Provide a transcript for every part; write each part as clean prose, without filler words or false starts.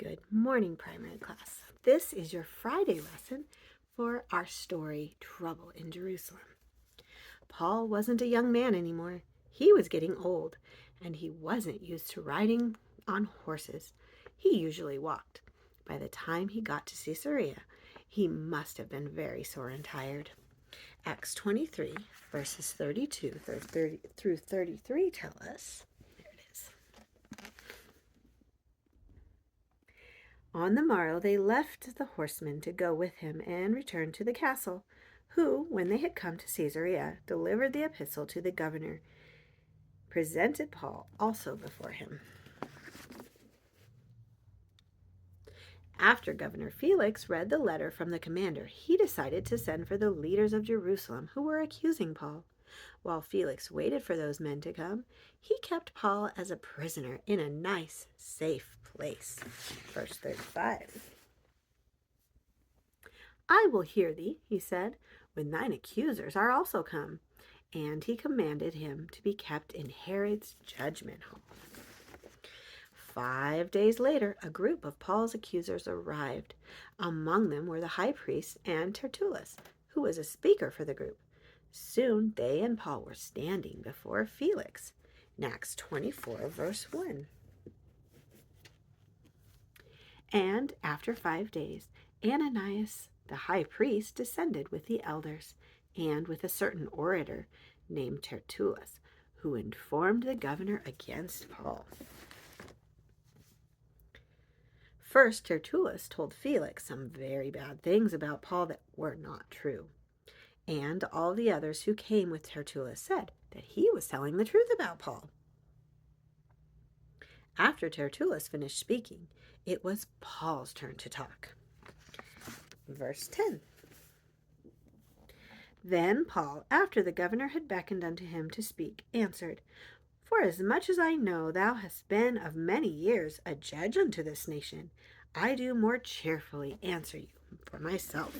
Good morning, primary class. This is your Friday lesson for our story, Trouble in Jerusalem. Paul wasn't a young man anymore. He was getting old, and he wasn't used to riding on horses. He usually walked. By the time he got to Caesarea, he must have been very sore and tired. Acts 23, verses 32 through 33 tell us, there it is. On the morrow they left the horsemen to go with him and returned to the castle, who, when they had come to Caesarea, delivered the epistle to the governor, presented Paul also before him. After Governor Felix read the letter from the commander, he decided to send for the leaders of Jerusalem who were accusing Paul. While Felix waited for those men to come, he kept Paul as a prisoner in a nice, safe place. Verse 35. I will hear thee, he said, when thine accusers are also come. And he commanded him to be kept in Herod's judgment hall. 5 days later, a group of Paul's accusers arrived. Among them were the high priest and Tertullus, who was a speaker for the group. Soon they and Paul were standing before Felix. In Acts 24, verse 1. And after 5 days, Ananias, the high priest, descended with the elders and with a certain orator named Tertullus, who informed the governor against Paul. First, Tertullus told Felix some very bad things about Paul that were not true. And all the others who came with Tertullus said that he was telling the truth about Paul. After Tertullus finished speaking, it was Paul's turn to talk. Verse 10. Then Paul, after the governor had beckoned unto him to speak, answered, Forasmuch as I know thou hast been of many years a judge unto this nation, I do more cheerfully answer you for myself.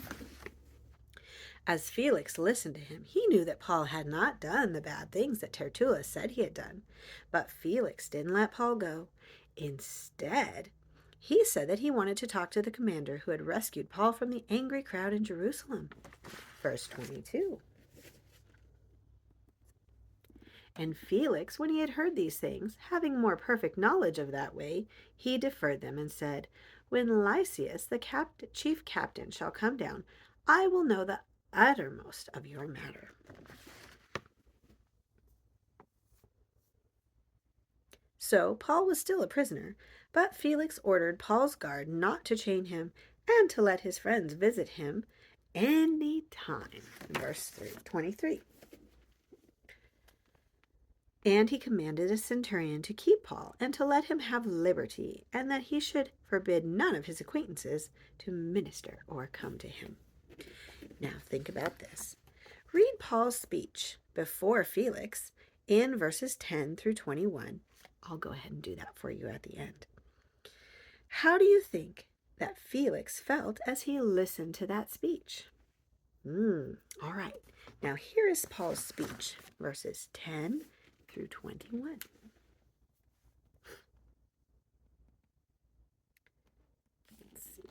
As Felix listened to him, he knew that Paul had not done the bad things that Tertullus said he had done. But Felix didn't let Paul go. Instead, he said that he wanted to talk to the commander who had rescued Paul from the angry crowd in Jerusalem. Verse 22. And Felix, when he had heard these things, having more perfect knowledge of that way, he deferred them and said, When Lysias, the chief captain, shall come down, I will know the uttermost of your matter. So Paul was still a prisoner, but Felix ordered Paul's guard not to chain him and to let his friends visit him any time. Verse 23. And he commanded a centurion to keep Paul and to let him have liberty, and that he should forbid none of his acquaintances to minister or come to him. Now think about this. Read Paul's speech before Felix in verses 10 through 21. I'll go ahead and do that for you at the end. How do you think that Felix felt as he listened to that speech? All right. Now here is Paul's speech, verses 10 through 21. Let's see.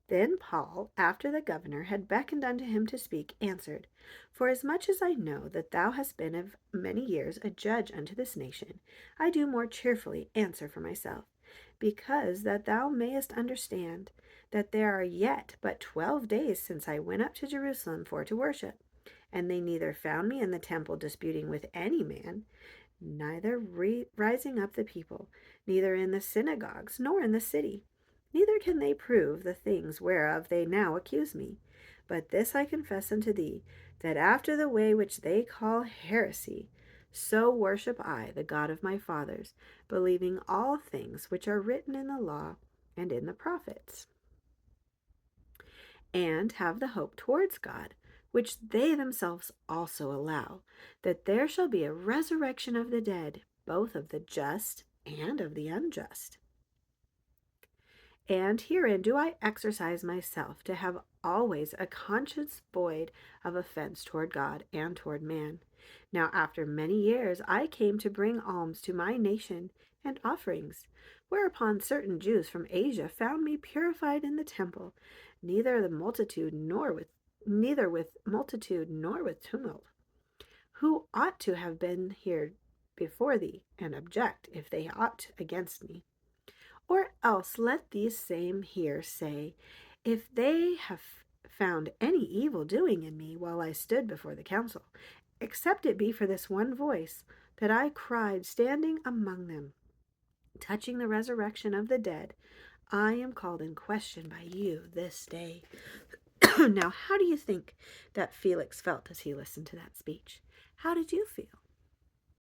Then Paul, after the governor had beckoned unto him to speak, answered, Forasmuch as I know that thou hast been of many years a judge unto this nation, I do more cheerfully answer for myself, because that thou mayest understand that there are yet but 12 days since I went up to Jerusalem for to worship, and they neither found me in the temple disputing with any man, neither rising up the people, neither in the synagogues, nor in the city. Neither can they prove the things whereof they now accuse me. But this I confess unto thee, that after the way which they call heresy, so worship I the God of my fathers, believing all things which are written in the law and in the prophets, and have the hope towards God, which they themselves also allow, that there shall be a resurrection of the dead, both of the just and of the unjust. And herein do I exercise myself to have always a conscience void of offense toward God and toward man. Now after many years I came to bring alms to my nation and offerings, whereupon certain Jews from Asia found me purified in the temple, neither with multitude nor with tumult, who ought to have been here before thee, and object, if they ought against me. Or else let these same here say, if they have found any evil doing in me while I stood before the council, except it be for this one voice that I cried standing among them, touching the resurrection of the dead, I am called in question by you this day. Now, how do you think that Felix felt as he listened to that speech? How did you feel?